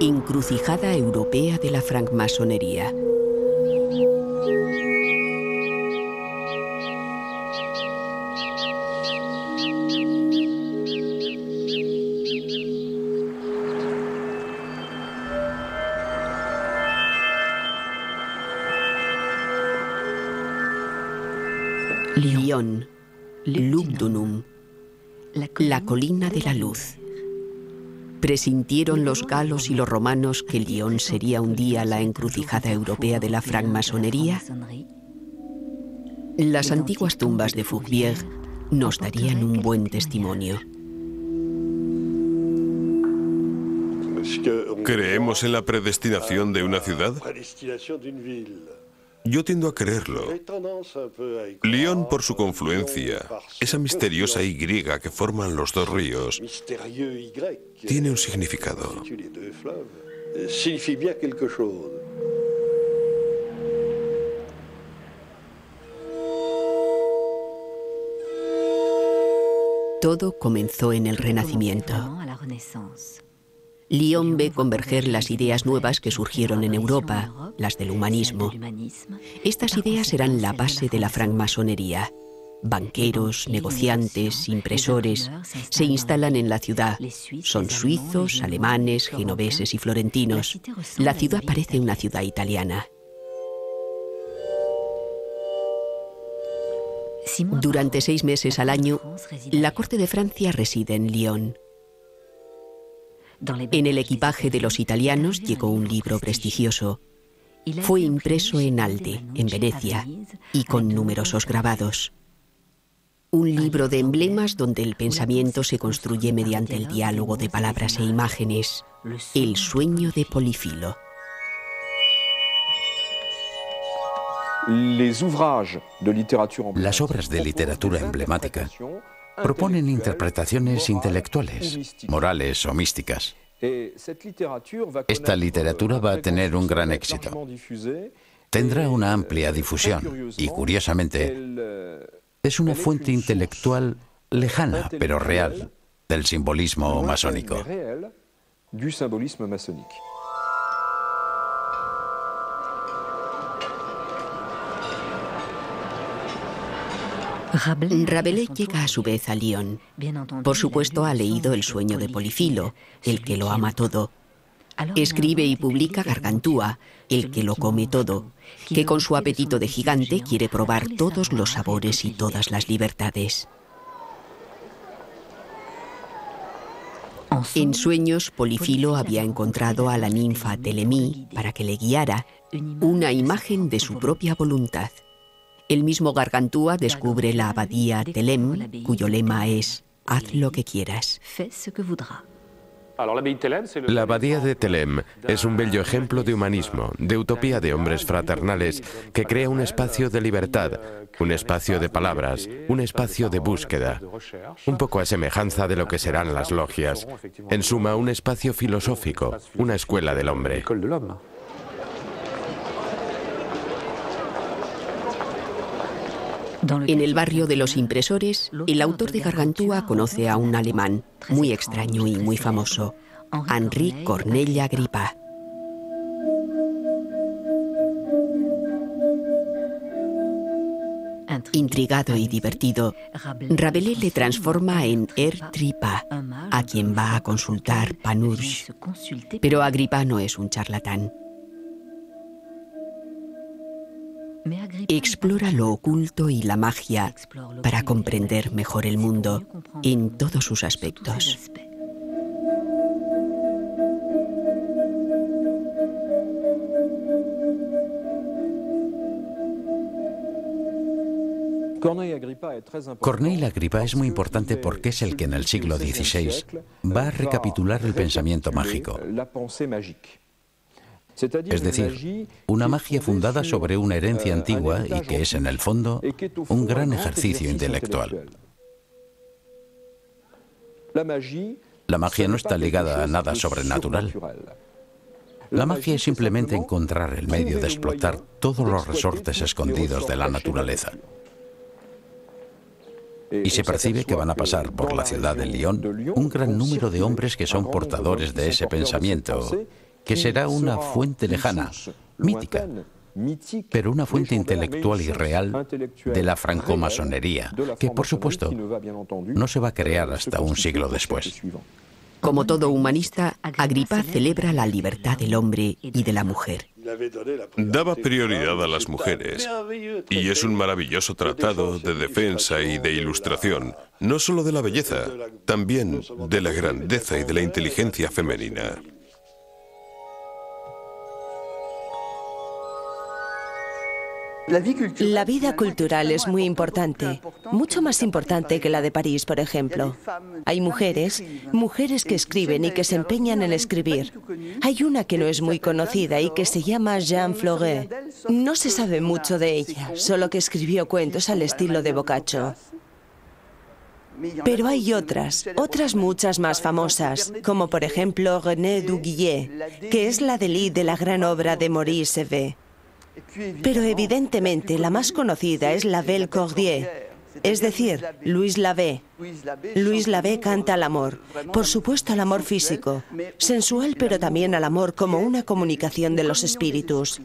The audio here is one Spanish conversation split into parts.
Encrucijada europea de la francmasonería. Lyon, Lugdunum, la colina de la luz. Presintieron los galos y los romanos que Lyon sería un día la encrucijada europea de la francmasonería. Las antiguas tumbas de Fourvière nos darían un buen testimonio. ¿Creemos en la predestinación de una ciudad? Yo tiendo a creerlo. Lyon, por su confluencia, esa misteriosa Y que forman los dos ríos, tiene un significado. Todo comenzó en el Renacimiento. Lyon ve converger las ideas nuevas que surgieron en Europa, las del humanismo. Estas ideas eran la base de la francmasonería. Banqueros, negociantes, impresores se instalan en la ciudad. Son suizos, alemanes, genoveses y florentinos. La ciudad parece una ciudad italiana. Durante 6 meses al año, la corte de Francia reside en Lyon. En el equipaje de los italianos llegó un libro prestigioso. Fue impreso en Alde, en Venecia, y con numerosos grabados. Un libro de emblemas donde el pensamiento se construye mediante el diálogo de palabras e imágenes. El sueño de Polifilo. Las obras de literatura emblemática proponen interpretaciones intelectuales, morales o místicas. Esta literatura va a tener un gran éxito. Tendrá una amplia difusión y, curiosamente, es una fuente intelectual lejana, pero real, del simbolismo masónico. Rabelais llega a su vez a Lyon. Por supuesto, ha leído El sueño de Polifilo, el que lo ama todo. Escribe y publica Gargantúa, el que lo come todo, que con su apetito de gigante quiere probar todos los sabores y todas las libertades. En sueños, Polifilo había encontrado a la ninfa Telemí para que le guiara, una imagen de su propia voluntad. El mismo Gargantúa descubre la abadía Telem, cuyo lema es «Haz lo que quieras». La abadía de Telem es un bello ejemplo de humanismo, de utopía de hombres fraternales, que crea un espacio de libertad, un espacio de palabras, un espacio de búsqueda, un poco a semejanza de lo que serán las logias. En suma, un espacio filosófico, una escuela del hombre. En el barrio de los impresores, el autor de Gargantúa conoce a un alemán muy extraño y muy famoso, Henri Corneille Agrippa. Intrigado y divertido, Rabelais le transforma en Trippa, a quien va a consultar Panurge. Pero Agrippa no es un charlatán. Explora lo oculto y la magia para comprender mejor el mundo en todos sus aspectos. Corneille Agrippa es muy importante porque es el que en el siglo XVI va a recapitular el pensamiento mágico. Es decir, una magia fundada sobre una herencia antigua y que es, en el fondo, un gran ejercicio intelectual. La magia no está ligada a nada sobrenatural. La magia es simplemente encontrar el medio de explotar todos los resortes escondidos de la naturaleza. Y se percibe que van a pasar por la ciudad de Lyon un gran número de hombres que son portadores de ese pensamiento que será una fuente lejana, mítica, pero una fuente intelectual y real de la francomasonería, que por supuesto no se va a crear hasta un siglo después. Como todo humanista, Agripa celebra la libertad del hombre y de la mujer. Daba prioridad a las mujeres, y es un maravilloso tratado de defensa y de ilustración, no solo de la belleza, también de la grandeza y de la inteligencia femenina. La vida cultural es muy importante, mucho más importante que la de París, por ejemplo. Hay mujeres que escriben y que se empeñan en escribir. Hay una que no es muy conocida y que se llama Jeanne Floré. No se sabe mucho de ella, solo que escribió cuentos al estilo de Boccaccio. Pero hay otras muchas más famosas, como por ejemplo Renée Duguillet, que es la Delí de la gran obra de Maurice Hebert. Pero evidentemente la más conocida es la Belle Cordier, es decir, Louise Lavée. Louise Lavée canta al amor, por supuesto al amor físico, sensual, pero también al amor como una comunicación de los espíritus.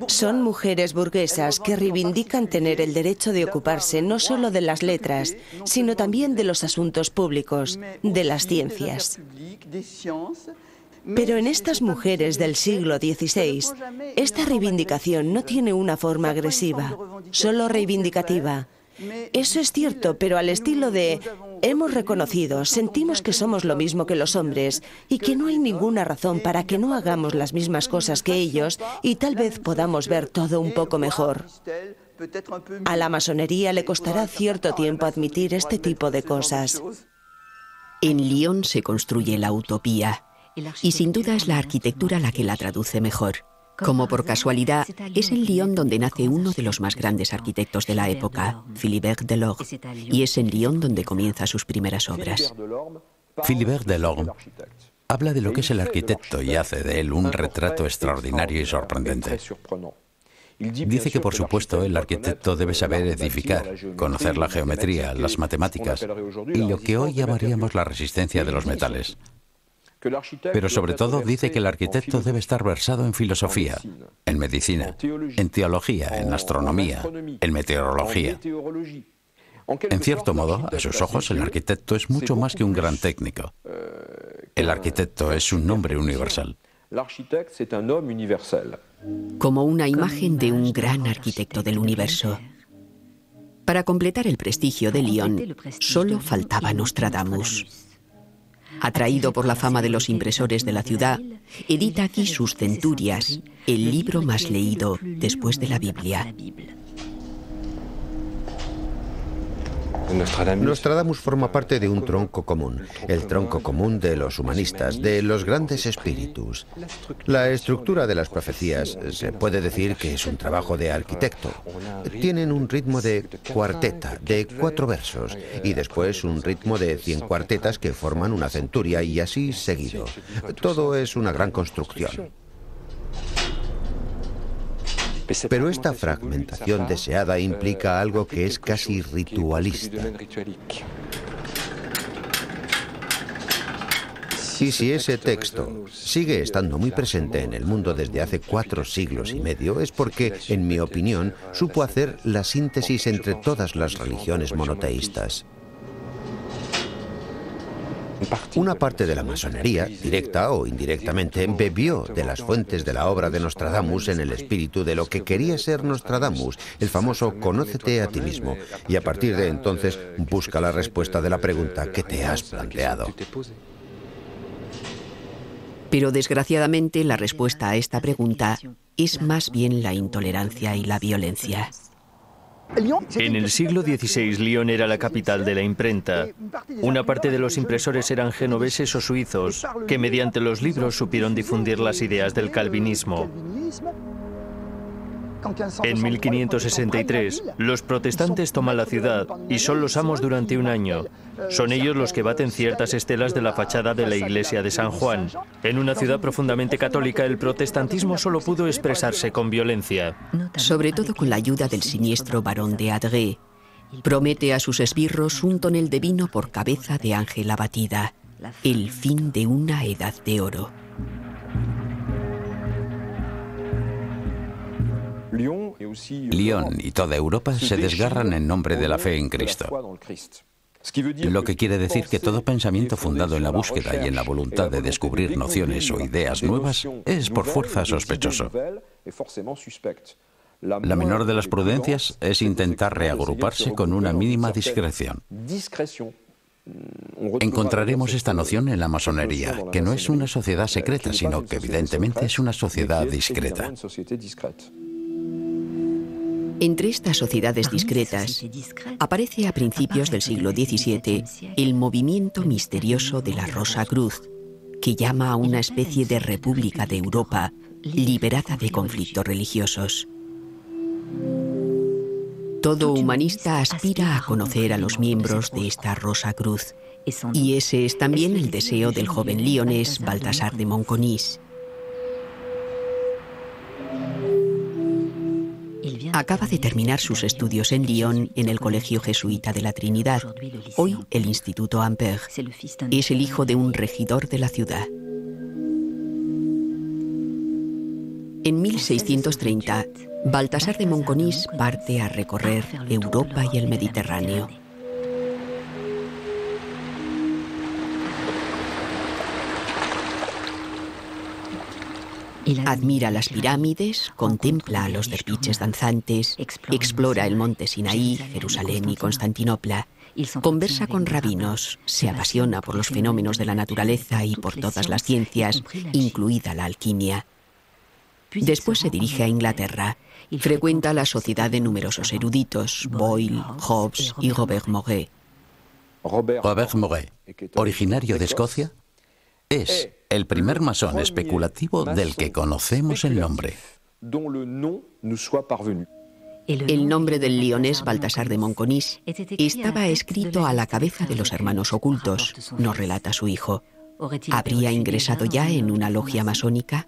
Son mujeres burguesas que reivindican tener el derecho de ocuparse no solo de las letras, sino también de los asuntos públicos, de las ciencias. Pero en estas mujeres del siglo XVI, esta reivindicación no tiene una forma agresiva, solo reivindicativa. Eso es cierto, pero al estilo de hemos reconocido, sentimos que somos lo mismo que los hombres y que no hay ninguna razón para que no hagamos las mismas cosas que ellos y tal vez podamos ver todo un poco mejor. A la masonería le costará cierto tiempo admitir este tipo de cosas. En Lyon se construye la utopía. Y sin duda es la arquitectura la que la traduce mejor. Como por casualidad, es en Lyon donde nace uno de los más grandes arquitectos de la época, Philibert Delorme, y es en Lyon donde comienza sus primeras obras. Philibert Delorme habla de lo que es el arquitecto y hace de él un retrato extraordinario y sorprendente. Dice que, por supuesto, el arquitecto debe saber edificar, conocer la geometría, las matemáticas y lo que hoy llamaríamos la resistencia de los metales. Pero sobre todo dice que el arquitecto debe estar versado en filosofía, en medicina, en teología, en astronomía, en meteorología. En cierto modo, a sus ojos, el arquitecto es mucho más que un gran técnico. El arquitecto es un nombre universal. Como una imagen de un gran arquitecto del universo. Para completar el prestigio de Lyon, solo faltaba Nostradamus. Atraído por la fama de los impresores de la ciudad, edita aquí sus Centurias, el libro más leído después de la Biblia. Nostradamus forma parte de un tronco común, el tronco común de los humanistas, de los grandes espíritus. La estructura de las profecías se puede decir que es un trabajo de arquitecto. Tienen un ritmo de cuarteta, de 4 versos, y después un ritmo de 100 cuartetas que forman una centuria y así seguido. Todo es una gran construcción. Pero esta fragmentación deseada implica algo que es casi ritualista. Y si ese texto sigue estando muy presente en el mundo desde hace 4 siglos y medio, es porque, en mi opinión, supo hacer la síntesis entre todas las religiones monoteístas. Una parte de la masonería, directa o indirectamente, bebió de las fuentes de la obra de Nostradamus en el espíritu de lo que quería ser Nostradamus, el famoso «Conócete a ti mismo», y a partir de entonces busca la respuesta de la pregunta que te has planteado. Pero desgraciadamente la respuesta a esta pregunta es más bien la intolerancia y la violencia. En el siglo XVI, Lyon era la capital de la imprenta. Una parte de los impresores eran genoveses o suizos, que mediante los libros supieron difundir las ideas del calvinismo. En 1563, los protestantes toman la ciudad y son los amos durante un año. Son ellos los que baten ciertas estelas de la fachada de la iglesia de San Juan. En una ciudad profundamente católica, el protestantismo solo pudo expresarse con violencia. Sobre todo con la ayuda del siniestro barón de Adré. Promete a sus esbirros un tonel de vino por cabeza de ángel abatida. el fin de una edad de oro. Lyon y toda Europa se desgarran en nombre de la fe en Cristo. Lo que quiere decir que todo pensamiento fundado en la búsqueda y en la voluntad de descubrir nociones o ideas nuevas es por fuerza sospechoso. La menor de las prudencias es intentar reagruparse con una mínima discreción. Encontraremos esta noción en la masonería, que no es una sociedad secreta, sino que evidentemente es una sociedad discreta. Entre estas sociedades discretas aparece a principios del siglo XVII el movimiento misterioso de la Rosa Cruz, que llama a una especie de república de Europa liberada de conflictos religiosos. Todo humanista aspira a conocer a los miembros de esta Rosa Cruz, y ese es también el deseo del joven lionés Baltasar de Monconis. Acaba de terminar sus estudios en Lyon en el Colegio Jesuita de la Trinidad, hoy el Instituto Ampère. Es el hijo de un regidor de la ciudad. En 1630, Baltasar de Monconis parte a recorrer Europa y el Mediterráneo. Admira las pirámides, contempla a los derviches danzantes, explora el monte Sinaí, Jerusalén y Constantinopla, conversa con rabinos, se apasiona por los fenómenos de la naturaleza y por todas las ciencias, incluida la alquimia. Después se dirige a Inglaterra, frecuenta la sociedad de numerosos eruditos, Boyle, Hobbes y Robert Moret. Robert Moret, originario de Escocia, es el primer masón especulativo del que conocemos el nombre. El nombre del lionés Baltasar de Monconis estaba escrito a la cabeza de los hermanos ocultos, nos relata su hijo. ¿Habría ingresado ya en una logia masónica?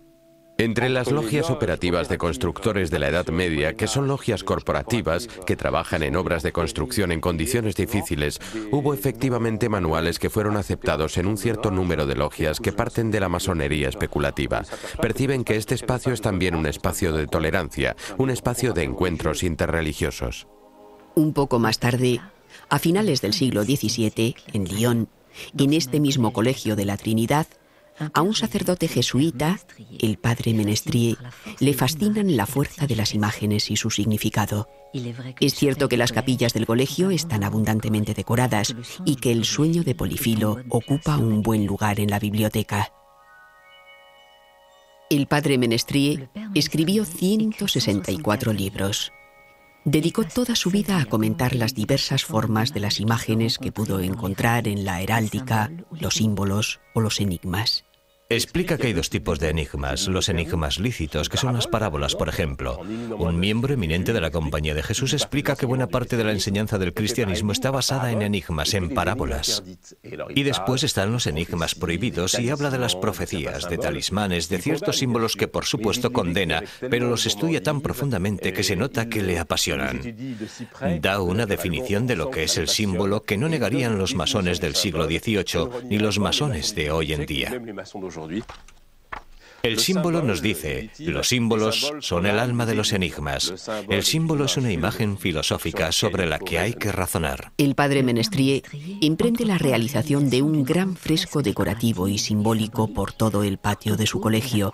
Entre las logias operativas de constructores de la Edad Media, que son logias corporativas que trabajan en obras de construcción en condiciones difíciles, hubo efectivamente manuales que fueron aceptados en un cierto número de logias que parten de la masonería especulativa. Perciben que este espacio es también un espacio de tolerancia, un espacio de encuentros interreligiosos. Un poco más tarde, a finales del siglo XVII, en Lyon, en este mismo colegio de la Trinidad, a un sacerdote jesuita, el padre Menestrier, le fascinan la fuerza de las imágenes y su significado. Es cierto que las capillas del colegio están abundantemente decoradas y que el sueño de Polifilo ocupa un buen lugar en la biblioteca. El padre Menestrier escribió 164 libros. Dedicó toda su vida a comentar las diversas formas de las imágenes que pudo encontrar en la heráldica, los símbolos o los enigmas. Explica que hay dos tipos de enigmas, los enigmas lícitos, que son las parábolas, por ejemplo. Un miembro eminente de la Compañía de Jesús explica que buena parte de la enseñanza del cristianismo está basada en enigmas, en parábolas. Y después están los enigmas prohibidos y habla de las profecías, de talismanes, de ciertos símbolos que por supuesto condena, pero los estudia tan profundamente que se nota que le apasionan. Da una definición de lo que es el símbolo que no negarían los masones del siglo XVIII ni los masones de hoy en día. El símbolo nos dice, los símbolos son el alma de los enigmas. El símbolo es una imagen filosófica sobre la que hay que razonar. El padre Menestrier emprende la realización de un gran fresco decorativo y simbólico por todo el patio de su colegio.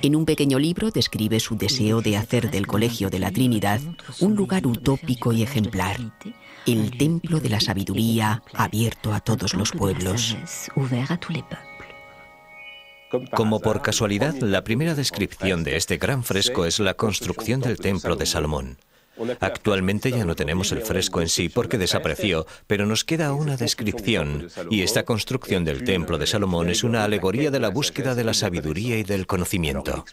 En un pequeño libro describe su deseo de hacer del Colegio de la Trinidad un lugar utópico y ejemplar, el templo de la sabiduría abierto a todos los pueblos. Como por casualidad, la primera descripción de este gran fresco es la construcción del Templo de Salomón. Actualmente ya no tenemos el fresco en sí porque desapareció, pero nos queda una descripción, y esta construcción del Templo de Salomón es una alegoría de la búsqueda de la sabiduría y del conocimiento.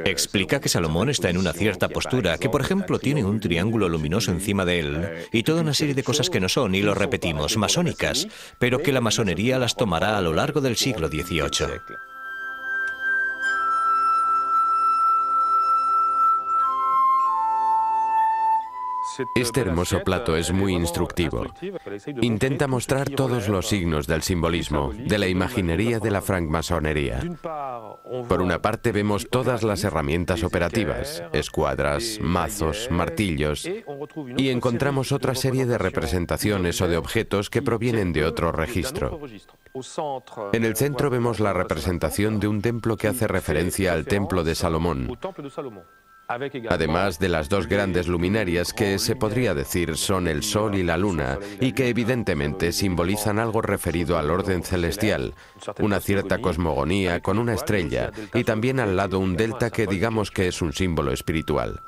Explica que Salomón está en una cierta postura, que por ejemplo tiene un triángulo luminoso encima de él, y toda una serie de cosas que no son, y lo repetimos, masónicas, pero que la masonería las tomará a lo largo del siglo XVIII. Este hermoso plato es muy instructivo. Intenta mostrar todos los signos del simbolismo, de la imaginería de la francmasonería. Por una parte vemos todas las herramientas operativas, escuadras, mazos, martillos, y encontramos otra serie de representaciones o de objetos que provienen de otro registro. En el centro vemos la representación de un templo que hace referencia al templo de Salomón, además de las dos grandes luminarias que se podría decir son el Sol y la Luna y que evidentemente simbolizan algo referido al orden celestial, una cierta cosmogonía con una estrella y también al lado un delta que digamos que es un símbolo espiritual.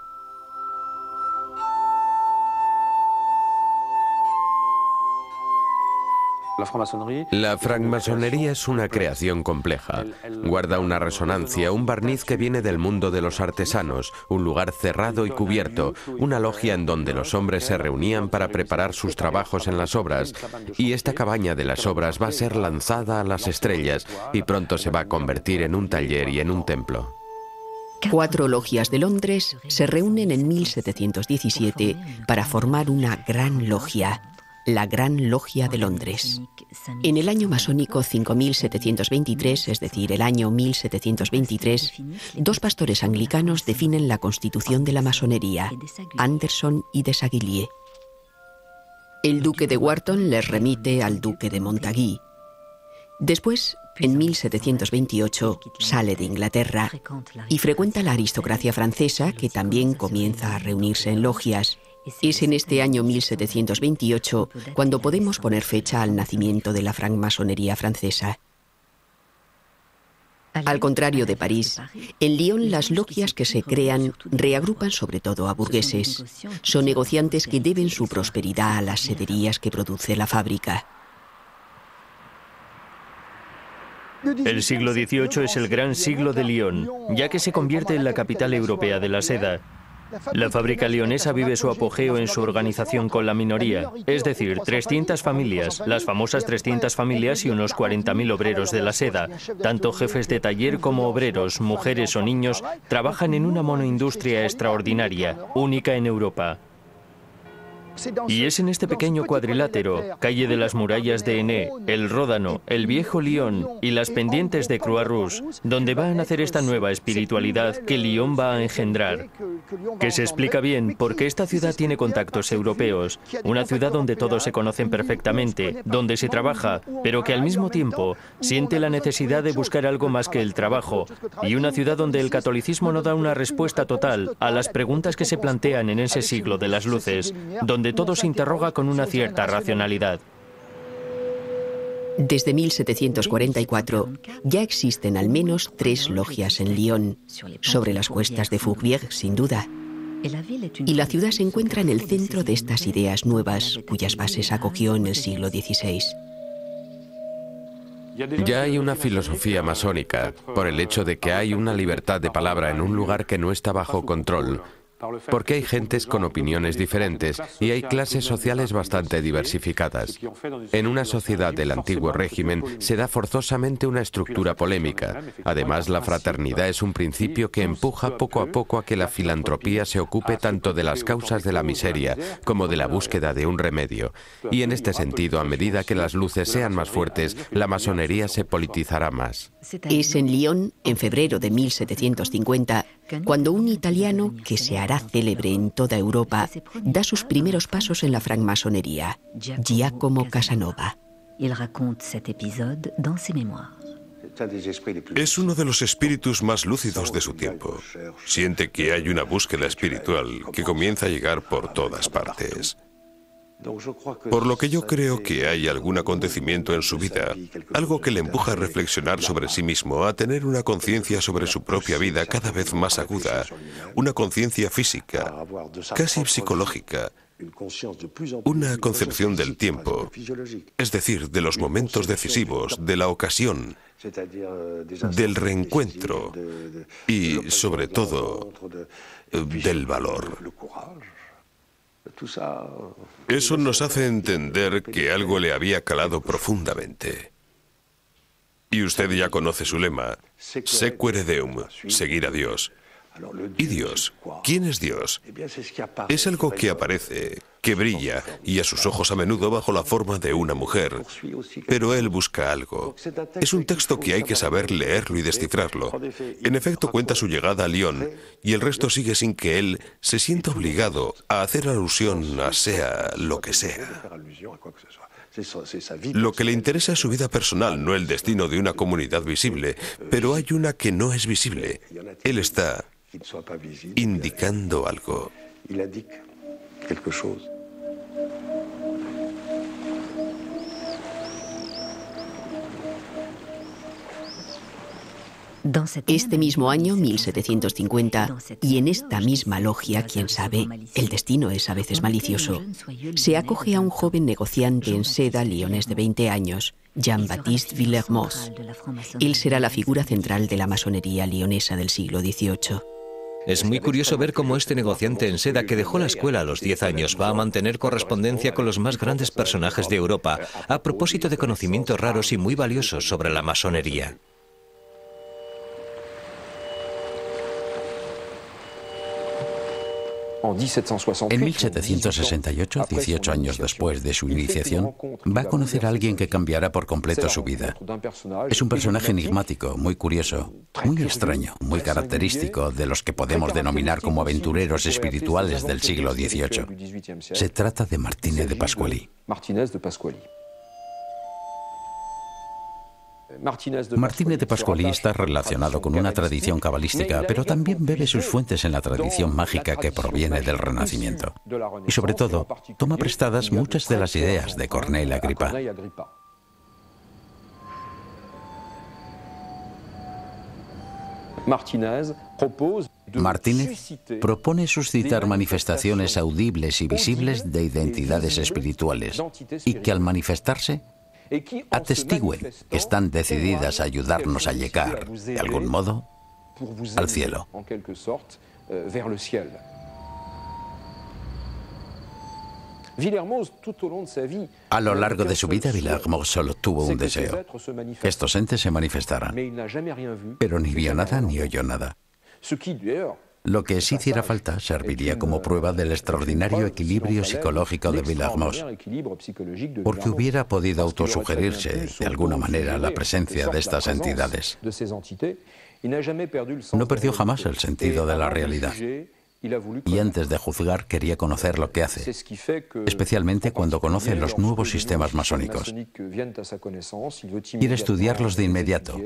La francmasonería es una creación compleja. Guarda una resonancia, un barniz que viene del mundo de los artesanos, un lugar cerrado y cubierto, una logia en donde los hombres se reunían para preparar sus trabajos en las obras, y esta cabaña de las obras va a ser lanzada a las estrellas y pronto se va a convertir en un taller y en un templo. 4 logias de Londres se reúnen en 1717 para formar una gran logia, la Gran Logia de Londres. En el año masónico 5723, es decir, el año 1723, 2 pastores anglicanos definen la constitución de la masonería, Anderson y Desaguiliers. El duque de Wharton les remite al duque de Montagu. Después, en 1728, sale de Inglaterra y frecuenta la aristocracia francesa, que también comienza a reunirse en logias. Es en este año 1728 cuando podemos poner fecha al nacimiento de la francmasonería francesa. Al contrario de París, en Lyon las logias que se crean reagrupan sobre todo a burgueses. Son negociantes que deben su prosperidad a las sederías que produce la fábrica. El siglo XVIII es el gran siglo de Lyon, ya que se convierte en la capital europea de la seda. La fábrica leonesa vive su apogeo en su organización con la minoría, es decir, 300 familias, las famosas 300 familias y unos 40.000 obreros de la seda. Tanto jefes de taller como obreros, mujeres o niños, trabajan en una monoindustria extraordinaria, única en Europa. Y es en este pequeño cuadrilátero, calle de las murallas de Enné, el Ródano, el viejo Lyon y las pendientes de Croix-Rousse, donde va a nacer esta nueva espiritualidad que Lyon va a engendrar. Que se explica bien porque esta ciudad tiene contactos europeos, una ciudad donde todos se conocen perfectamente, donde se trabaja, pero que al mismo tiempo siente la necesidad de buscar algo más que el trabajo, y una ciudad donde el catolicismo no da una respuesta total a las preguntas que se plantean en ese siglo de las luces, donde todo se interroga con una cierta racionalidad. Desde 1744 ya existen al menos 3 logias en Lyon, sobre las cuestas de Fourvière, sin duda. Y la ciudad se encuentra en el centro de estas ideas nuevas, cuyas bases acogió en el siglo XVI. Ya hay una filosofía masónica, por el hecho de que hay una libertad de palabra en un lugar que no está bajo control, porque hay gentes con opiniones diferentes y hay clases sociales bastante diversificadas. En una sociedad del antiguo régimen se da forzosamente una estructura polémica. Además, la fraternidad es un principio que empuja poco a poco a que la filantropía se ocupe tanto de las causas de la miseria como de la búsqueda de un remedio. Y en este sentido, a medida que las luces sean más fuertes, la masonería se politizará más. Es en Lyon, en febrero de 1750, cuando un italiano que se hará célebre en toda Europa da sus primeros pasos en la francmasonería, Giacomo Casanova. Es uno de los espíritus más lúcidos de su tiempo. Siente que hay una búsqueda espiritual que comienza a llegar por todas partes. Por lo que yo creo que hay algún acontecimiento en su vida, algo que le empuja a reflexionar sobre sí mismo, a tener una conciencia sobre su propia vida cada vez más aguda, una conciencia física, casi psicológica, una concepción del tiempo, es decir, de los momentos decisivos, de la ocasión, del reencuentro y, sobre todo, del valor. Eso nos hace entender que algo le había calado profundamente. Y usted ya conoce su lema, Sequere Deum, seguir a Dios. ¿Y Dios? ¿Quién es Dios? Es algo que aparece, que brilla, y a sus ojos a menudo bajo la forma de una mujer. Pero él busca algo. Es un texto que hay que saber leerlo y descifrarlo. En efecto, cuenta su llegada a Lyon, y el resto sigue sin que él se sienta obligado a hacer alusión a sea lo que sea. Lo que le interesa es su vida personal, no el destino de una comunidad visible, pero hay una que no es visible. Él está indicando algo. Este mismo año, 1750, y en esta misma logia, quién sabe, el destino es a veces malicioso, se acoge a un joven negociante en seda lionés de 20 años, Jean-Baptiste Villermoz. Él será la figura central de la masonería lionesa del siglo XVIII. Es muy curioso ver cómo este negociante en seda que dejó la escuela a los 10 años va a mantener correspondencia con los más grandes personajes de Europa a propósito de conocimientos raros y muy valiosos sobre la masonería. En 1768, 18 años después de su iniciación, va a conocer a alguien que cambiará por completo su vida. Es un personaje enigmático, muy curioso, muy extraño, muy característico de los que podemos denominar como aventureros espirituales del siglo XVIII. Se trata de Martínez de Pasqually. Martínez de Pasqually está relacionado con una tradición cabalística, pero también bebe sus fuentes en la tradición mágica que proviene del Renacimiento. Y sobre todo, toma prestadas muchas de las ideas de Corneille Agrippa. Martínez propone suscitar manifestaciones audibles y visibles de identidades espirituales y que al manifestarse atestiguen que están decididas a ayudarnos a llegar, de algún modo, al cielo. A lo largo de su vida, Villermoz solo tuvo un deseo: que estos entes se manifestaran. Pero ni vio nada ni oyó nada. Lo que sí hiciera falta serviría como prueba del extraordinario equilibrio psicológico de Villermoz, porque hubiera podido autosugerirse de alguna manera la presencia de estas entidades. No perdió jamás el sentido de la realidad, y antes de juzgar quería conocer lo que hace, especialmente cuando conoce los nuevos sistemas masónicos. Quiere estudiarlos de inmediato,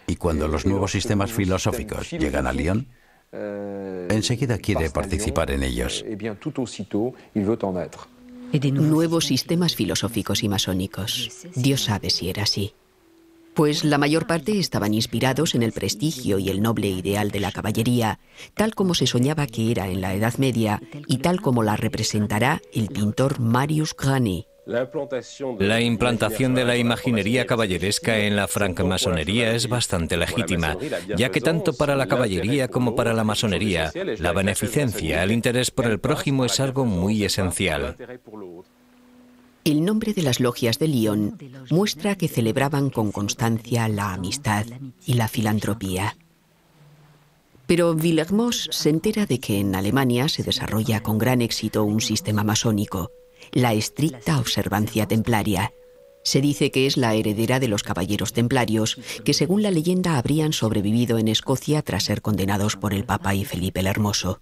y cuando los nuevos sistemas filosóficos llegan a Lyon, enseguida quiere participar en ellos. Nuevos sistemas filosóficos y masónicos. Dios sabe si era así. Pues la mayor parte estaban inspirados en el prestigio y el noble ideal de la caballería, tal como se soñaba que era en la Edad Media y tal como la representará el pintor Marius Grany. La implantación de la imaginería caballeresca en la francmasonería es bastante legítima, ya que tanto para la caballería como para la masonería, la beneficencia, el interés por el prójimo es algo muy esencial. El nombre de las logias de Lyon muestra que celebraban con constancia la amistad y la filantropía. Pero Villermoz se entera de que en Alemania se desarrolla con gran éxito un sistema masónico, la estricta observancia templaria. Se dice que es la heredera de los caballeros templarios, que según la leyenda habrían sobrevivido en Escocia tras ser condenados por el Papa y Felipe el Hermoso.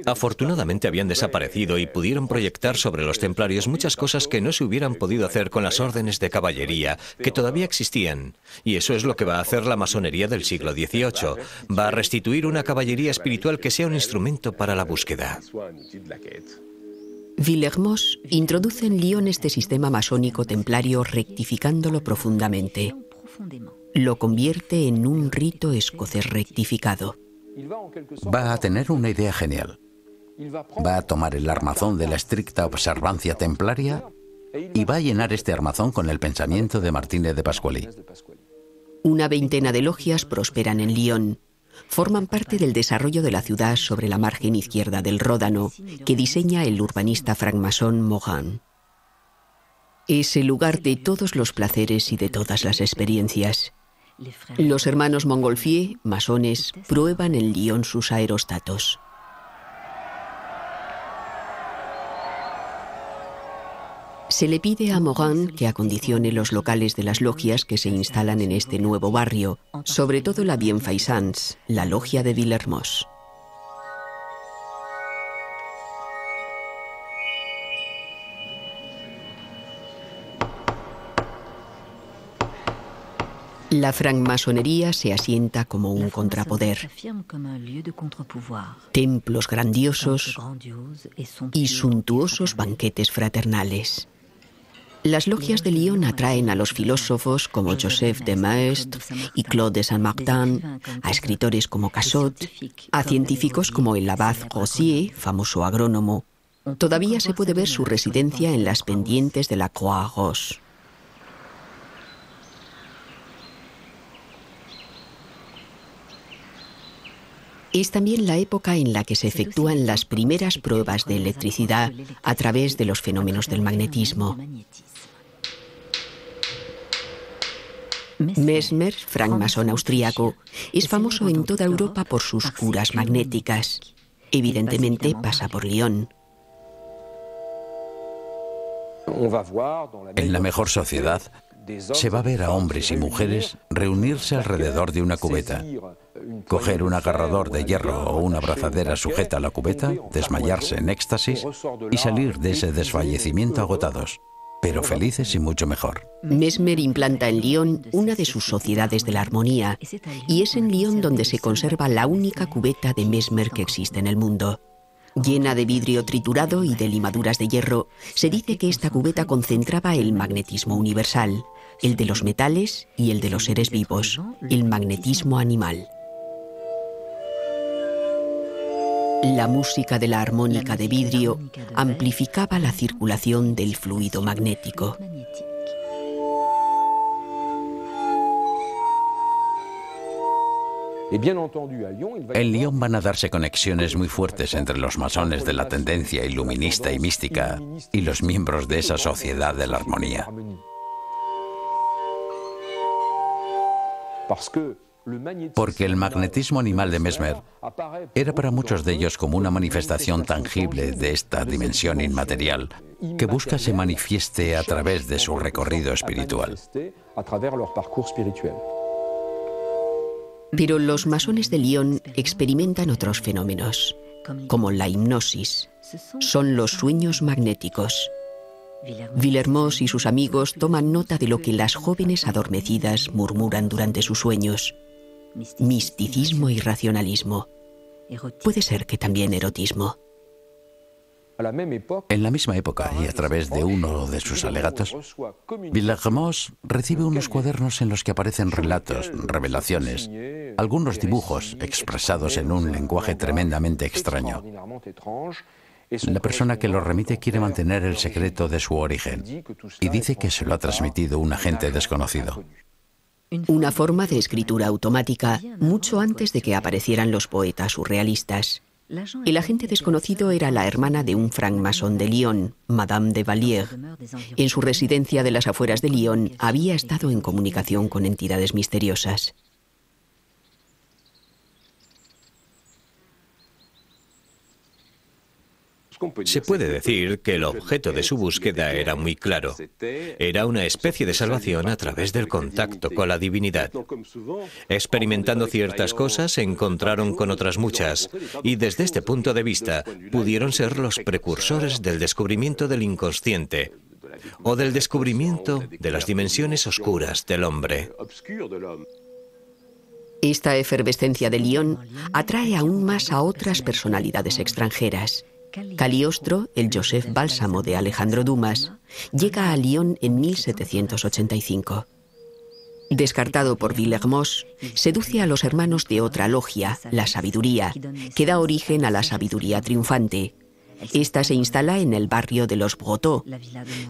Afortunadamente habían desaparecido y pudieron proyectar sobre los templarios muchas cosas que no se hubieran podido hacer con las órdenes de caballería, que todavía existían. Y eso es lo que va a hacer la masonería del siglo XVIII. Va a restituir una caballería espiritual que sea un instrumento para la búsqueda. Villermoz introduce en Lyon este sistema masónico templario rectificándolo profundamente. Lo convierte en un rito escocés rectificado. Va a tener una idea genial. Va a tomar el armazón de la estricta observancia templaria y va a llenar este armazón con el pensamiento de Martínez de Pasqually. Una veintena de logias prosperan en Lyon. Forman parte del desarrollo de la ciudad sobre la margen izquierda del Ródano, que diseña el urbanista francmasón Morin. Es el lugar de todos los placeres y de todas las experiencias. Los hermanos Montgolfier, masones, prueban en Lyon sus aerostatos. Se le pide a Morin que acondicione los locales de las logias que se instalan en este nuevo barrio, sobre todo la Bienfaisance, la logia de Villermoz. La francmasonería se asienta como un contrapoder. Templos grandiosos y suntuosos banquetes fraternales. Las logias de Lyon atraen a los filósofos como Joseph de Maistre y Claude de Saint-Martin, a escritores como Cassot, a científicos como el abad Rosier, famoso agrónomo. Todavía se puede ver su residencia en las pendientes de la Croix-Rousse. Es también la época en la que se efectúan las primeras pruebas de electricidad a través de los fenómenos del magnetismo. Mesmer, francmasón austríaco, es famoso en toda Europa por sus curas magnéticas. Evidentemente pasa por Lyon. En la mejor sociedad se va a ver a hombres y mujeres reunirse alrededor de una cubeta, coger un agarrador de hierro o una abrazadera sujeta a la cubeta, desmayarse en éxtasis y salir de ese desfallecimiento agotados, pero felices y mucho mejor. Mesmer implanta en Lyon una de sus sociedades de la armonía, y es en Lyon donde se conserva la única cubeta de Mesmer que existe en el mundo. Llena de vidrio triturado y de limaduras de hierro, se dice que esta cubeta concentraba el magnetismo universal, el de los metales y el de los seres vivos, el magnetismo animal. La música de la armónica de vidrio amplificaba la circulación del fluido magnético. En Lyon van a darse conexiones muy fuertes entre los masones de la tendencia iluminista y mística y los miembros de esa sociedad de la armonía. Porque el magnetismo animal de Mesmer era para muchos de ellos como una manifestación tangible de esta dimensión inmaterial que busca se manifieste a través de su recorrido espiritual. Pero los masones de Lyon experimentan otros fenómenos, como la hipnosis. Son los sueños magnéticos. Villermoz y sus amigos toman nota de lo que las jóvenes adormecidas murmuran durante sus sueños. Misticismo y racionalismo. Puede ser que también erotismo. En la misma época, y a través de uno de sus alegatos, Villermoz recibe unos cuadernos en los que aparecen relatos, revelaciones, algunos dibujos expresados en un lenguaje tremendamente extraño. La persona que los remite quiere mantener el secreto de su origen y dice que se lo ha transmitido un agente desconocido. Una forma de escritura automática mucho antes de que aparecieran los poetas surrealistas. El agente desconocido era la hermana de un francmasón de Lyon, Madame de Vallière. En su residencia de las afueras de Lyon había estado en comunicación con entidades misteriosas. Se puede decir que el objeto de su búsqueda era muy claro. Era una especie de salvación a través del contacto con la divinidad. Experimentando ciertas cosas, se encontraron con otras muchas, y desde este punto de vista pudieron ser los precursores del descubrimiento del inconsciente o del descubrimiento de las dimensiones oscuras del hombre. Esta efervescencia de Lyon atrae aún más a otras personalidades extranjeras. Cagliostro, el Joseph Bálsamo de Alejandro Dumas, llega a Lyon en 1785. Descartado por Villermoz, seduce a los hermanos de otra logia, la Sabiduría, que da origen a la Sabiduría Triunfante. Esta se instala en el barrio de los Brotteaux.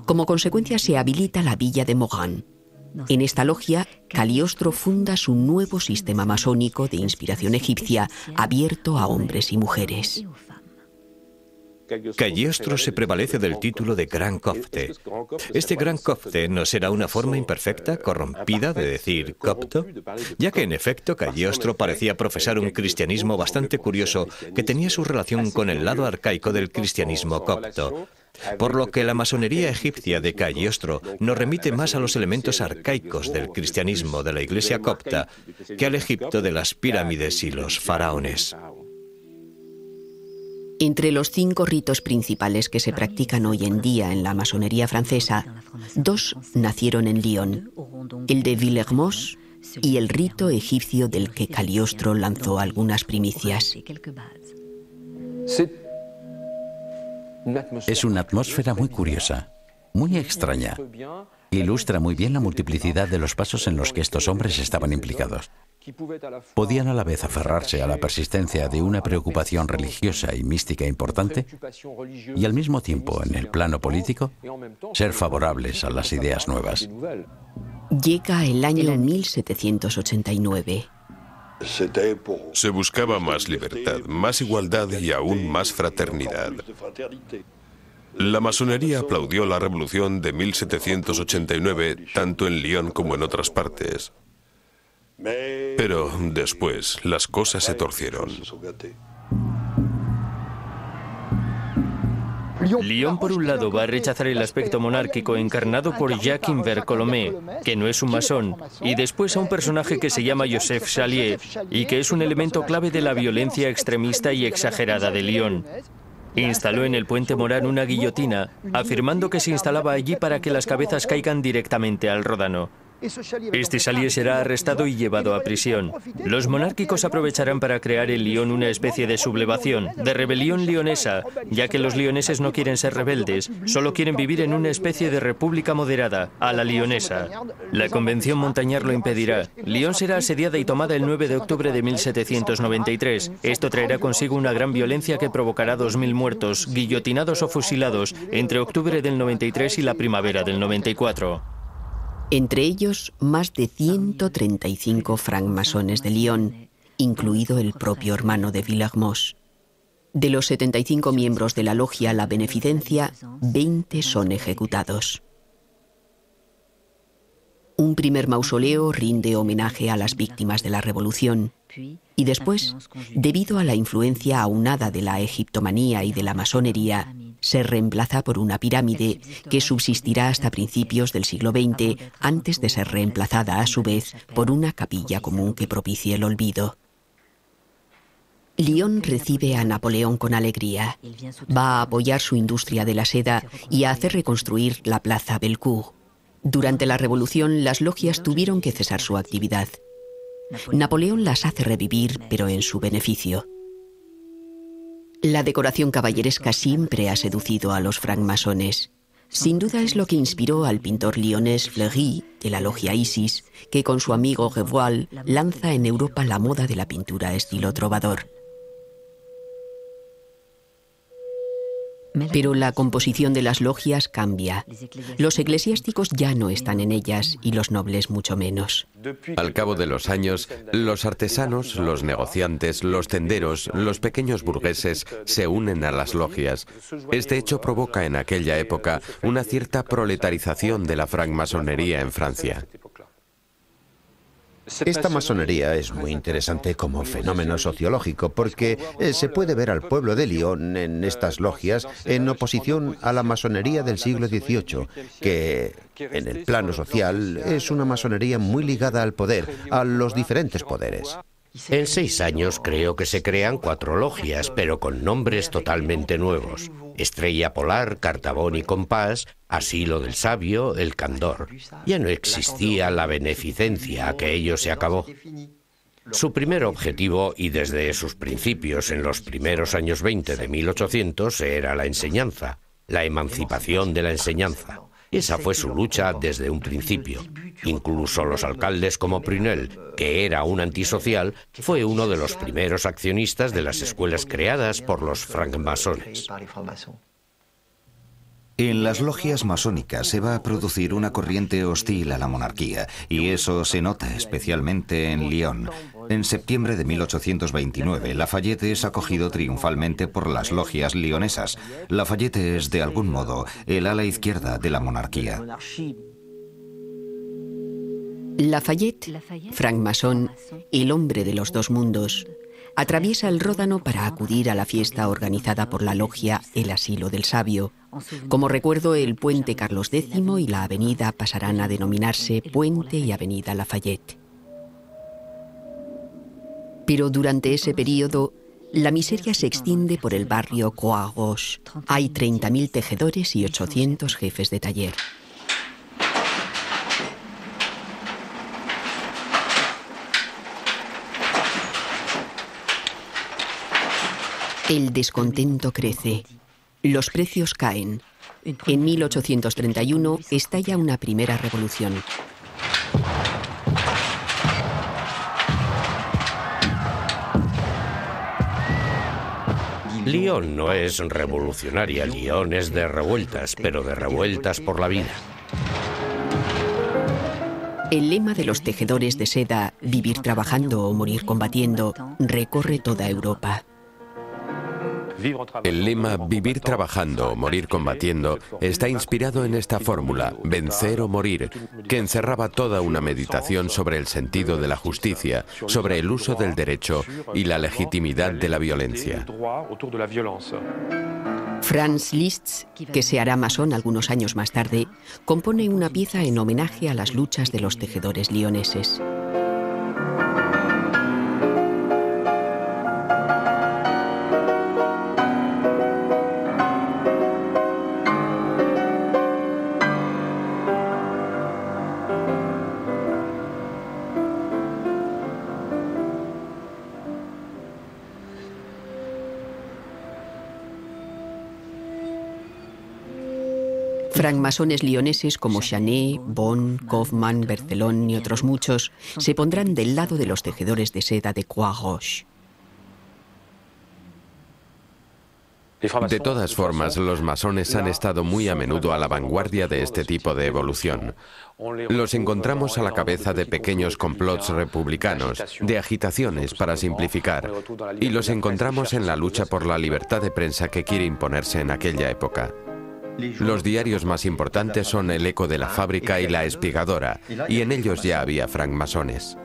Como consecuencia se habilita la villa de Morin. En esta logia, Cagliostro funda su nuevo sistema masónico de inspiración egipcia, abierto a hombres y mujeres. Cagliostro se prevalece del título de Gran Copte. Este Gran Copte no será una forma imperfecta, corrompida de decir copto, ya que en efecto Cagliostro parecía profesar un cristianismo bastante curioso que tenía su relación con el lado arcaico del cristianismo copto. Por lo que la masonería egipcia de Cagliostro nos remite más a los elementos arcaicos del cristianismo de la iglesia copta que al Egipto de las pirámides y los faraones. Entre los 5 ritos principales que se practican hoy en día en la masonería francesa, 2 nacieron en Lyon, el de Villermoz y el rito egipcio del que Cagliostro lanzó algunas primicias. Es una atmósfera muy curiosa, muy extraña. Ilustra muy bien la multiplicidad de los pasos en los que estos hombres estaban implicados. Podían a la vez aferrarse a la persistencia de una preocupación religiosa y mística importante y al mismo tiempo, en el plano político, ser favorables a las ideas nuevas. Llega el año 1789. Se buscaba más libertad, más igualdad y aún más fraternidad. La masonería aplaudió la revolución de 1789 tanto en Lyon como en otras partes. Pero después las cosas se torcieron. Lyon, por un lado, va a rechazar el aspecto monárquico encarnado por Jacques-Invert Colomé, que no es un masón, y después a un personaje que se llama Joseph Chalier, y que es un elemento clave de la violencia extremista y exagerada de Lyon. Instaló en el puente Morán una guillotina, afirmando que se instalaba allí para que las cabezas caigan directamente al Ródano. Este Chalier será arrestado y llevado a prisión. Los monárquicos aprovecharán para crear en Lyon una especie de sublevación, de rebelión leonesa, ya que los leoneses no quieren ser rebeldes, solo quieren vivir en una especie de república moderada, a la leonesa. La Convención Montañar lo impedirá. Lyon será asediada y tomada el 9 de octubre de 1793. Esto traerá consigo una gran violencia que provocará 2000 muertos, guillotinados o fusilados, entre octubre del 93 y la primavera del 94. Entre ellos, más de 135 francmasones de Lyon, incluido el propio hermano de Villermoz. De los 75 miembros de la logia La Beneficencia, 20 son ejecutados. Un primer mausoleo rinde homenaje a las víctimas de la revolución. Y después, debido a la influencia aunada de la egiptomanía y de la masonería, se reemplaza por una pirámide que subsistirá hasta principios del siglo XX, antes de ser reemplazada a su vez por una capilla común que propicie el olvido. Lyon recibe a Napoleón con alegría. Va a apoyar su industria de la seda y a hacer reconstruir la plaza Bellecour. Durante la revolución, las logias tuvieron que cesar su actividad. Napoleón las hace revivir, pero en su beneficio. La decoración caballeresca siempre ha seducido a los francmasones. Sin duda es lo que inspiró al pintor lyonés Fleury, de la logia Isis, que con su amigo Revoil lanza en Europa la moda de la pintura estilo trovador. Pero la composición de las logias cambia. Los eclesiásticos ya no están en ellas y los nobles mucho menos. Al cabo de los años, los artesanos, los negociantes, los tenderos, los pequeños burgueses se unen a las logias. Este hecho provoca en aquella época una cierta proletarización de la francmasonería en Francia. Esta masonería es muy interesante como fenómeno sociológico porque se puede ver al pueblo de Lyon en estas logias en oposición a la masonería del siglo XVIII, que en el plano social es una masonería muy ligada al poder, a los diferentes poderes. En 6 años creo que se crean 4 logias, pero con nombres totalmente nuevos. Estrella Polar, Cartabón y Compás, Asilo del Sabio, El Candor. Ya no existía la beneficencia, aquello se acabó. Su primer objetivo, y desde sus principios en los primeros años 20 de 1800, era la enseñanza, la emancipación de la enseñanza. Esa fue su lucha desde un principio. Incluso los alcaldes como Prunel, que era un antisocial, fue uno de los primeros accionistas de las escuelas creadas por los francmasones. En las logias masónicas se va a producir una corriente hostil a la monarquía, y eso se nota especialmente en Lyon. En septiembre de 1829, Lafayette es acogido triunfalmente por las logias lionesas. Lafayette es, de algún modo, el ala izquierda de la monarquía. Lafayette, francmasón, el hombre de los dos mundos, atraviesa el Ródano para acudir a la fiesta organizada por la logia El Asilo del Sabio. Como recuerdo, el puente Carlos X y la avenida pasarán a denominarse Puente y Avenida Lafayette. Pero durante ese periodo, la miseria se extiende por el barrio Croix-Rouge. Hay 30.000 tejedores y 800 jefes de taller. El descontento crece. Los precios caen. En 1831 estalla una primera revolución. Lyon no es revolucionaria, Lyon es de revueltas, pero de revueltas por la vida. El lema de los tejedores de seda, vivir trabajando o morir combatiendo, recorre toda Europa. El lema vivir trabajando o morir combatiendo está inspirado en esta fórmula, vencer o morir, que encerraba toda una meditación sobre el sentido de la justicia, sobre el uso del derecho y la legitimidad de la violencia. Franz Liszt, que se hará masón algunos años más tarde, compone una pieza en homenaje a las luchas de los tejedores lioneses. Francmasones lioneses como Chanet, Bon, Kaufmann, Berthelon y otros muchos se pondrán del lado de los tejedores de seda de Croix-Rouge. De todas formas, los masones han estado muy a menudo a la vanguardia de este tipo de evolución. Los encontramos a la cabeza de pequeños complots republicanos, de agitaciones para simplificar, y los encontramos en la lucha por la libertad de prensa que quiere imponerse en aquella época. Los diarios más importantes son El Eco de la Fábrica y La Espigadora, y en ellos ya había francmasones.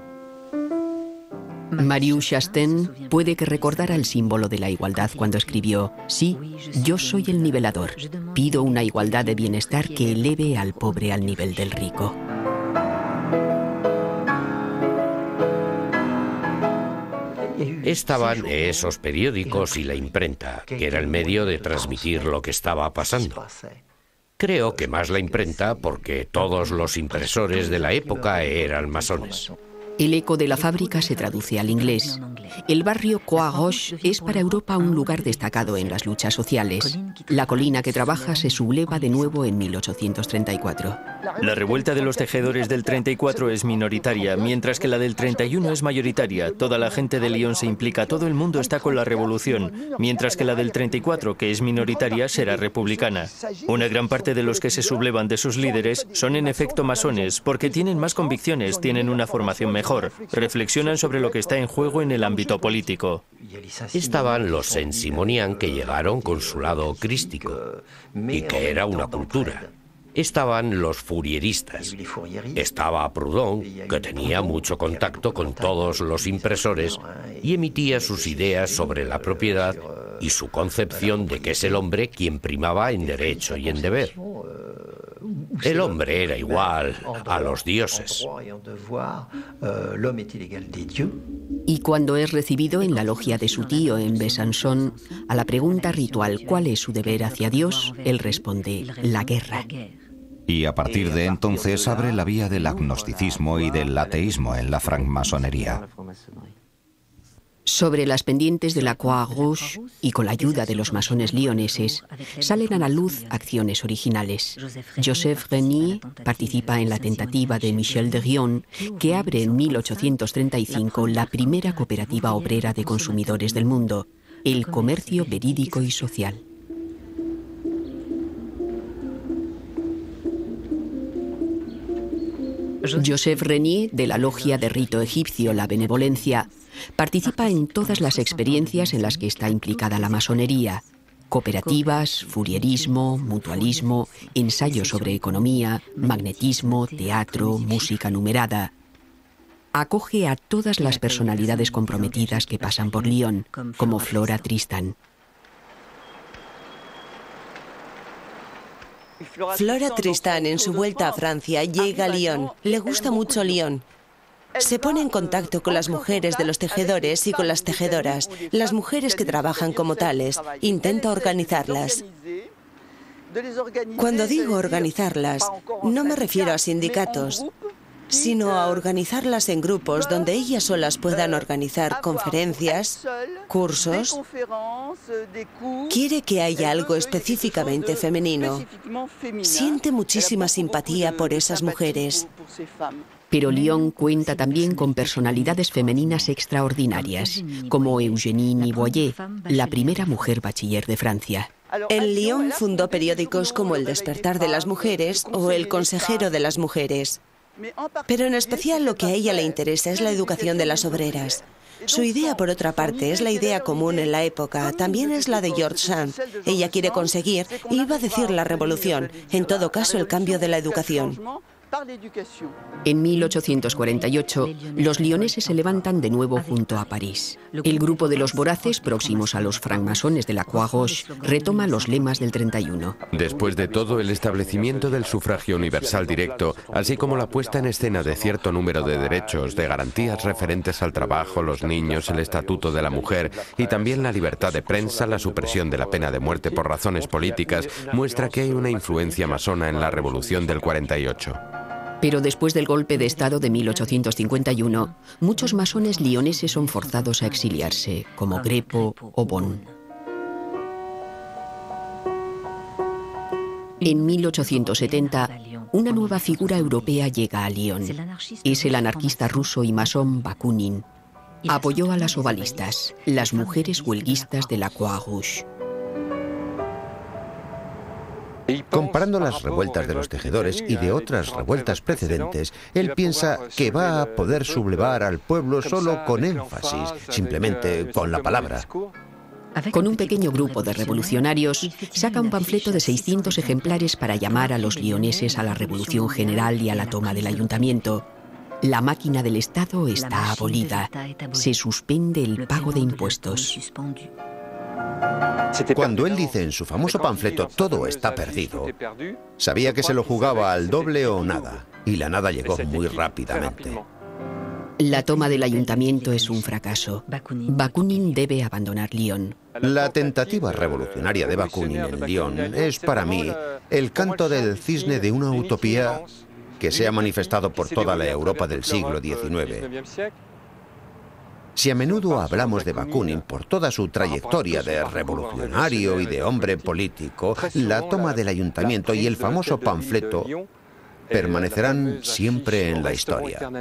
Marius Chastain puede que recordara el símbolo de la igualdad cuando escribió: sí, yo soy el nivelador, pido una igualdad de bienestar que eleve al pobre al nivel del rico. Estaban esos periódicos y la imprenta, que era el medio de transmitir lo que estaba pasando. Creo que más la imprenta porque todos los impresores de la época eran masones. El Eco de la Fábrica se traduce al inglés. El barrio Croix-Rouge es para Europa un lugar destacado en las luchas sociales. La colina que trabaja se subleva de nuevo en 1834. La revuelta de los tejedores del 34 es minoritaria, mientras que la del 31 es mayoritaria. Toda la gente de Lyon se implica, todo el mundo está con la revolución, mientras que la del 34, que es minoritaria, será republicana. Una gran parte de los que se sublevan de sus líderes son en efecto masones, porque tienen más convicciones, tienen una formación mejor, reflexionan sobre lo que está en juego en el ámbito político. Estaban los Saint-Simonian, que llegaron con su lado crístico, y que era una cultura. Estaban los Fourieristas. Estaba Proudhon, que tenía mucho contacto con todos los impresores y emitía sus ideas sobre la propiedad y su concepción de que es el hombre quien primaba en derecho y en deber. El hombre era igual a los dioses. Y cuando es recibido en la logia de su tío en Besançon, a la pregunta ritual ¿cuál es su deber hacia Dios?, él responde: la guerra. Y a partir de entonces abre la vía del agnosticismo y del ateísmo en la francmasonería. Sobre las pendientes de la Croix-Rouge y con la ayuda de los masones lioneses, salen a la luz acciones originales. Joseph Régnier participa en la tentativa de Michel de Rion, que abre en 1835 la primera cooperativa obrera de consumidores del mundo, el comercio verídico y social. Joseph Renier, de la logia de rito egipcio La Benevolencia, participa en todas las experiencias en las que está implicada la masonería: cooperativas, fourierismo, mutualismo, ensayos sobre economía, magnetismo, teatro, música numerada. Acoge a todas las personalidades comprometidas que pasan por Lyon, como Flora Tristan. Flora Tristan, en su vuelta a Francia, llega a Lyon. Le gusta mucho Lyon. Se pone en contacto con las mujeres de los tejedores y con las tejedoras, las mujeres que trabajan como tales. Intenta organizarlas. Cuando digo organizarlas, no me refiero a sindicatos, sino a organizarlas en grupos donde ellas solas puedan organizar conferencias, cursos. Quiere que haya algo específicamente femenino. Siente muchísima simpatía por esas mujeres. Pero Lyon cuenta también con personalidades femeninas extraordinarias, como Eugénie Boyer, la primera mujer bachiller de Francia. En Lyon fundó periódicos como El Despertar de las Mujeres o El Consejero de las Mujeres. Pero en especial lo que a ella le interesa es la educación de las obreras. Su idea, por otra parte, es la idea común en la época, también es la de George Sand. Ella quiere conseguir, iba a decir la revolución, en todo caso el cambio de la educación. En 1848, los lioneses se levantan de nuevo junto a París. El grupo de los voraces, próximos a los francmasones de la Croix-Rouge, retoma los lemas del 31. Después de todo, el establecimiento del sufragio universal directo, así como la puesta en escena de cierto número de derechos, de garantías referentes al trabajo, los niños, el estatuto de la mujer y también la libertad de prensa, la supresión de la pena de muerte por razones políticas, muestra que hay una influencia masona en la revolución del 48. Pero después del golpe de Estado de 1851, muchos masones lioneses son forzados a exiliarse, como Grepo o Bon. En 1870, una nueva figura europea llega a Lyon. Es el anarquista ruso y masón Bakunin. Apoyó a las ovalistas, las mujeres huelguistas de la Croix-Rouge. Comparando las revueltas de los tejedores y de otras revueltas precedentes, él piensa que va a poder sublevar al pueblo solo con énfasis, simplemente con la palabra. Con un pequeño grupo de revolucionarios, saca un panfleto de 600 ejemplares para llamar a los lioneses a la revolución general y a la toma del ayuntamiento. La máquina del Estado está abolida. Se suspende el pago de impuestos. Cuando él dice en su famoso panfleto "todo está perdido", sabía que se lo jugaba al doble o nada, y la nada llegó muy rápidamente. La toma del ayuntamiento es un fracaso. Bakunin debe abandonar Lyon. La tentativa revolucionaria de Bakunin en Lyon es para mí el canto del cisne de una utopía que se ha manifestado por toda la Europa del siglo XIX. Si a menudo hablamos de Bakunin por toda su trayectoria de revolucionario y de hombre político, la toma del ayuntamiento y el famoso panfleto permanecerán siempre en la historia.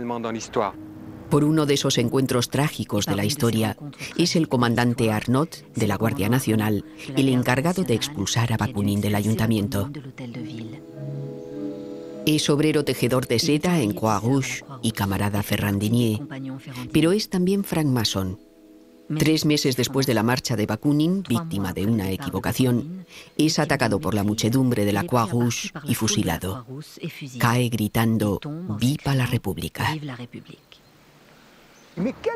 Por uno de esos encuentros trágicos de la historia, es el comandante Arnaud, de la Guardia Nacional, el encargado de expulsar a Bakunin del ayuntamiento. Es obrero tejedor de seda en Croix-Rouge y camarada Ferrandinier, pero es también francmasón. 3 meses después de la marcha de Bakunin, víctima de una equivocación, es atacado por la muchedumbre de la Croix-Rouge y fusilado. Cae gritando «Viva la República».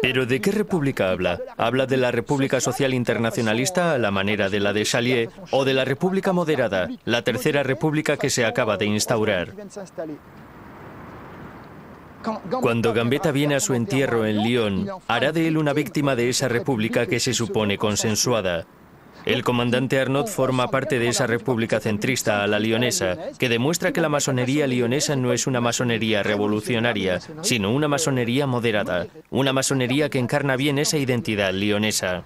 ¿Pero de qué república habla? ¿Habla de la República Social Internacionalista a la manera de la de Chalier o de la República Moderada, la tercera república que se acaba de instaurar? Cuando Gambetta viene a su entierro en Lyon, hará de él una víctima de esa república que se supone consensuada. El comandante Arnaud forma parte de esa república centrista a la lionesa, que demuestra que la masonería lionesa no es una masonería revolucionaria, sino una masonería moderada, una masonería que encarna bien esa identidad lionesa.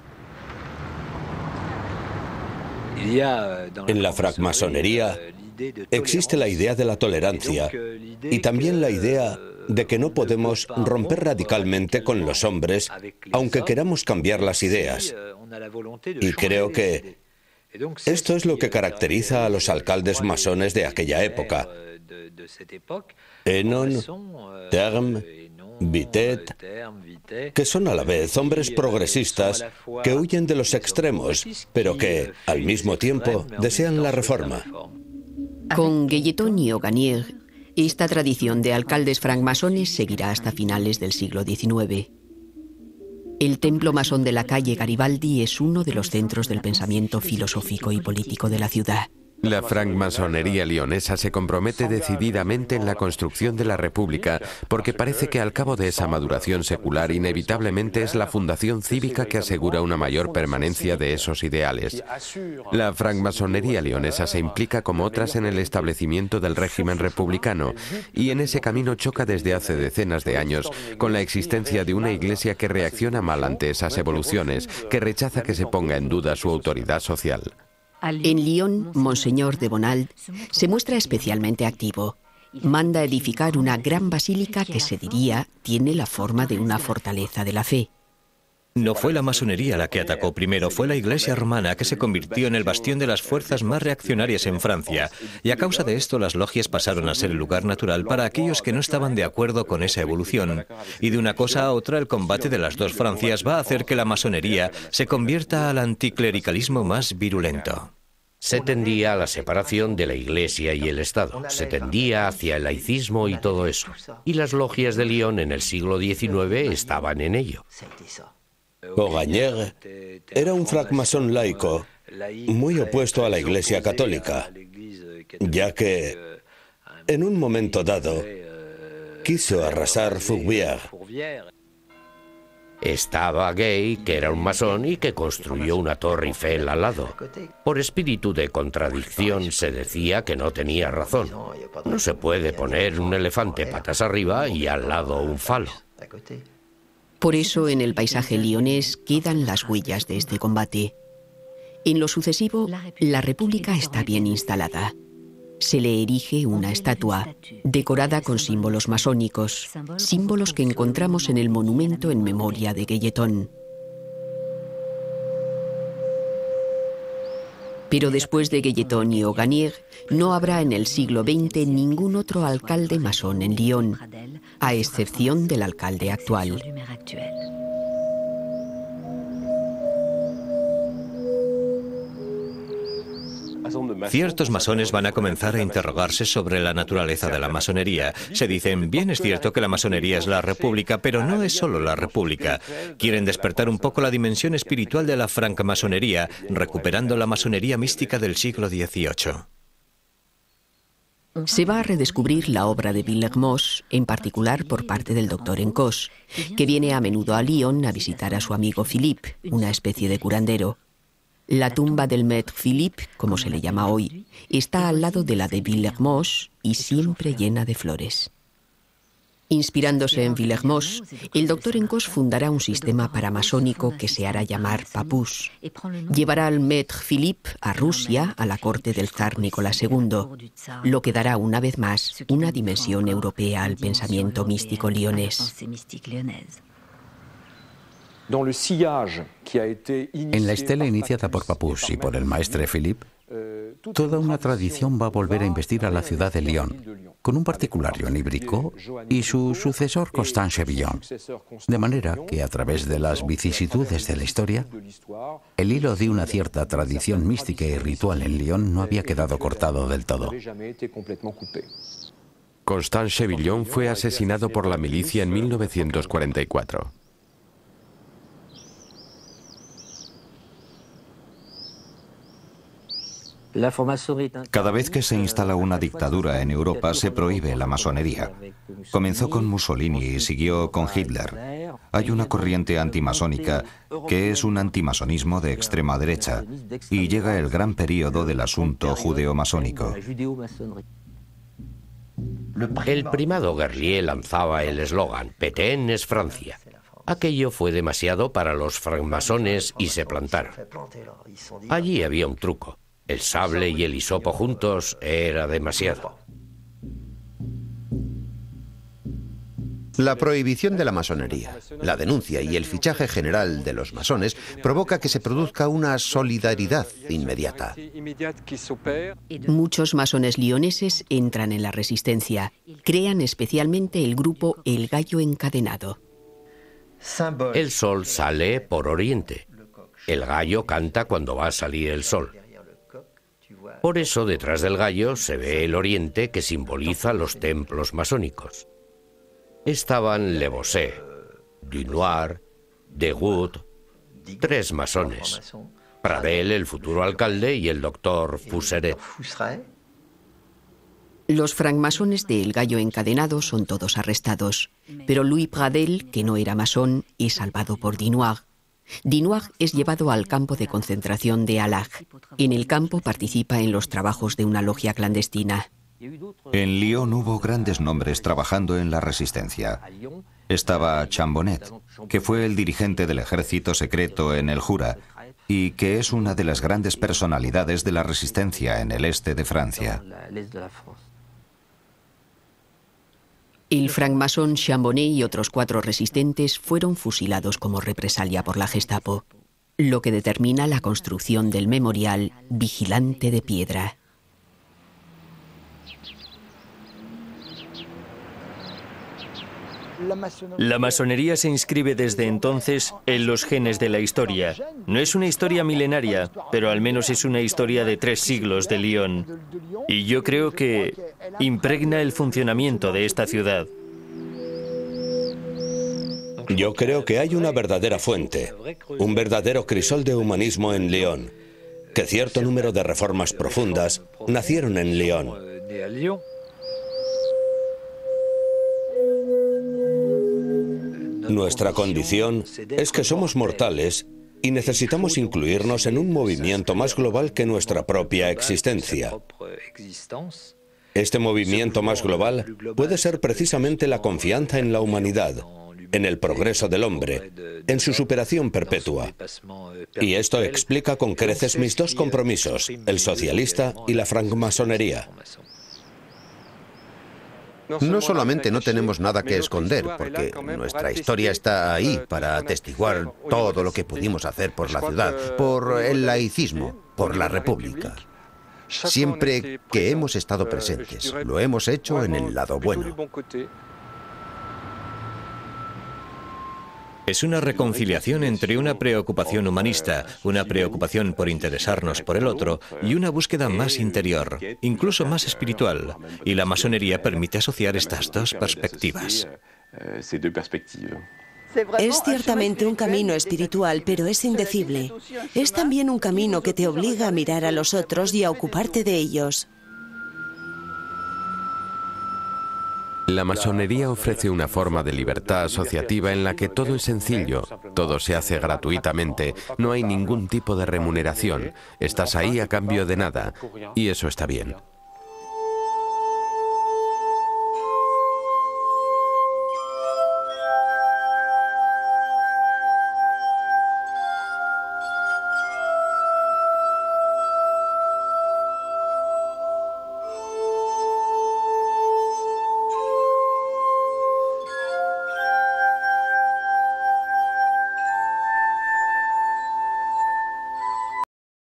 En la francmasonería existe la idea de la tolerancia y también la idea de que no podemos romper radicalmente con los hombres, aunque queramos cambiar las ideas. Y creo que esto es lo que caracteriza a los alcaldes masones de aquella época. Hénon, Terme, Vitet, que son a la vez hombres progresistas que huyen de los extremos, pero que, al mismo tiempo, desean la reforma. Con Guelleton y Auganier, esta tradición de alcaldes francmasones seguirá hasta finales del siglo XIX. El templo masón de la calle Garibaldi es uno de los centros del pensamiento filosófico y político de la ciudad. La francmasonería lionesa se compromete decididamente en la construcción de la República, porque parece que al cabo de esa maduración secular inevitablemente es la fundación cívica que asegura una mayor permanencia de esos ideales. La francmasonería lionesa se implica como otras en el establecimiento del régimen republicano, y en ese camino choca desde hace decenas de años con la existencia de una iglesia que reacciona mal ante esas evoluciones, que rechaza que se ponga en duda su autoridad social. En Lyon, Monseñor de Bonald se muestra especialmente activo. Manda edificar una gran basílica que se diría tiene la forma de una fortaleza de la fe. No fue la masonería la que atacó primero, fue la Iglesia romana que se convirtió en el bastión de las fuerzas más reaccionarias en Francia, y a causa de esto las logias pasaron a ser el lugar natural para aquellos que no estaban de acuerdo con esa evolución. Y de una cosa a otra, el combate de las dos Francias va a hacer que la masonería se convierta al anticlericalismo más virulento. Se tendía a la separación de la Iglesia y el Estado, se tendía hacia el laicismo y todo eso. Y las logias de Lyon en el siglo XIX estaban en ello. Auganier era un francmasón laico, muy opuesto a la Iglesia católica, ya que, en un momento dado, quiso arrasar Fourvière. Estaba Gay, que era un masón y que construyó una torre Eiffel al lado. Por espíritu de contradicción se decía que no tenía razón. No se puede poner un elefante patas arriba y al lado un falo. Por eso en el paisaje lionés quedan las huellas de este combate. En lo sucesivo, la República está bien instalada. Se le erige una estatua, decorada con símbolos masónicos, símbolos que encontramos en el monumento en memoria de Guelleton. Pero después de Guelleton y Auganier, no habrá en el siglo XX ningún otro alcalde masón en Lyon, a excepción del alcalde actual. Ciertos masones van a comenzar a interrogarse sobre la naturaleza de la masonería. Se dicen, bien es cierto que la masonería es la república, pero no es solo la república. Quieren despertar un poco la dimensión espiritual de la francmasonería, recuperando la masonería mística del siglo XVIII. Se va a redescubrir la obra de Villermoz, en particular por parte del doctor Encausse, que viene a menudo a Lyon a visitar a su amigo Philippe, una especie de curandero. La tumba del Maître Philippe, como se le llama hoy, está al lado de la de Villermoz y siempre llena de flores. Inspirándose en Villermoz, el doctor Encausse fundará un sistema paramasónico que se hará llamar Papus. Llevará al Maître Philippe a Rusia, a la corte del zar Nicolás II, lo que dará una vez más una dimensión europea al pensamiento místico lionés. En la estela iniciada por Papus y por el maestre Philippe, toda una tradición va a volver a investir a la ciudad de Lyon, con un particular Joanny Bricot y su sucesor Constant Chevillon, de manera que a través de las vicisitudes de la historia, el hilo de una cierta tradición mística y ritual en Lyon no había quedado cortado del todo. Constant Chevillon fue asesinado por la milicia en 1944. Cada vez que se instala una dictadura en Europa se prohíbe la masonería. Comenzó con Mussolini y siguió con Hitler. Hay una corriente antimasónica que es un antimasonismo de extrema derecha y llega el gran período del asunto judeo-masónico. El primado Guerlier lanzaba el eslogan «Pétain es Francia». Aquello fue demasiado para los francmasones y se plantaron. Allí había un truco. El sable y el hisopo juntos era demasiado. La prohibición de la masonería, la denuncia y el fichaje general de los masones provoca que se produzca una solidaridad inmediata. Muchos masones lioneses entran en la resistencia. Crean especialmente el grupo El Gallo Encadenado. El sol sale por oriente. El gallo canta cuando va a salir el sol. Por eso detrás del gallo se ve el oriente que simboliza los templos masónicos. Estaban Le Bosset, Dunoir, Degout, 3 masones. Pradel, el futuro alcalde, y el doctor Fuseret. Los francmasones de El Gallo Encadenado son todos arrestados, pero Louis Pradel, que no era masón, es salvado por Dunoir. Dunoir es llevado al campo de concentración de Allach. En el campo participa en los trabajos de una logia clandestina. En Lyon hubo grandes nombres trabajando en la resistencia. Estaba Chambonet, que fue el dirigente del ejército secreto en el Jura y que es una de las grandes personalidades de la resistencia en el este de Francia. El francmasón Chambonet y otros 4 resistentes fueron fusilados como represalia por la Gestapo, lo que determina la construcción del memorial Vigilante de Piedra. La masonería se inscribe desde entonces en los genes de la historia. No es una historia milenaria, pero al menos es una historia de 3 siglos de Lyon. Y yo creo que impregna el funcionamiento de esta ciudad. Yo creo que hay una verdadera fuente, un verdadero crisol de humanismo en Lyon, que cierto número de reformas profundas nacieron en Lyon. Nuestra condición es que somos mortales y necesitamos incluirnos en un movimiento más global que nuestra propia existencia. Este movimiento más global puede ser precisamente la confianza en la humanidad, en el progreso del hombre, en su superación perpetua. Y esto explica con creces mis 2 compromisos, el socialista y la francmasonería. No solamente no tenemos nada que esconder, porque nuestra historia está ahí para atestiguar todo lo que pudimos hacer por la ciudad, por el laicismo, por la república. Siempre que hemos estado presentes, lo hemos hecho en el lado bueno. Es una reconciliación entre una preocupación humanista, una preocupación por interesarnos por el otro y una búsqueda más interior, incluso más espiritual. Y la masonería permite asociar estas 2 perspectivas. Es ciertamente un camino espiritual, pero es indecible. Es también un camino que te obliga a mirar a los otros y a ocuparte de ellos. La masonería ofrece una forma de libertad asociativa en la que todo es sencillo, todo se hace gratuitamente, no hay ningún tipo de remuneración, estás ahí a cambio de nada, y eso está bien.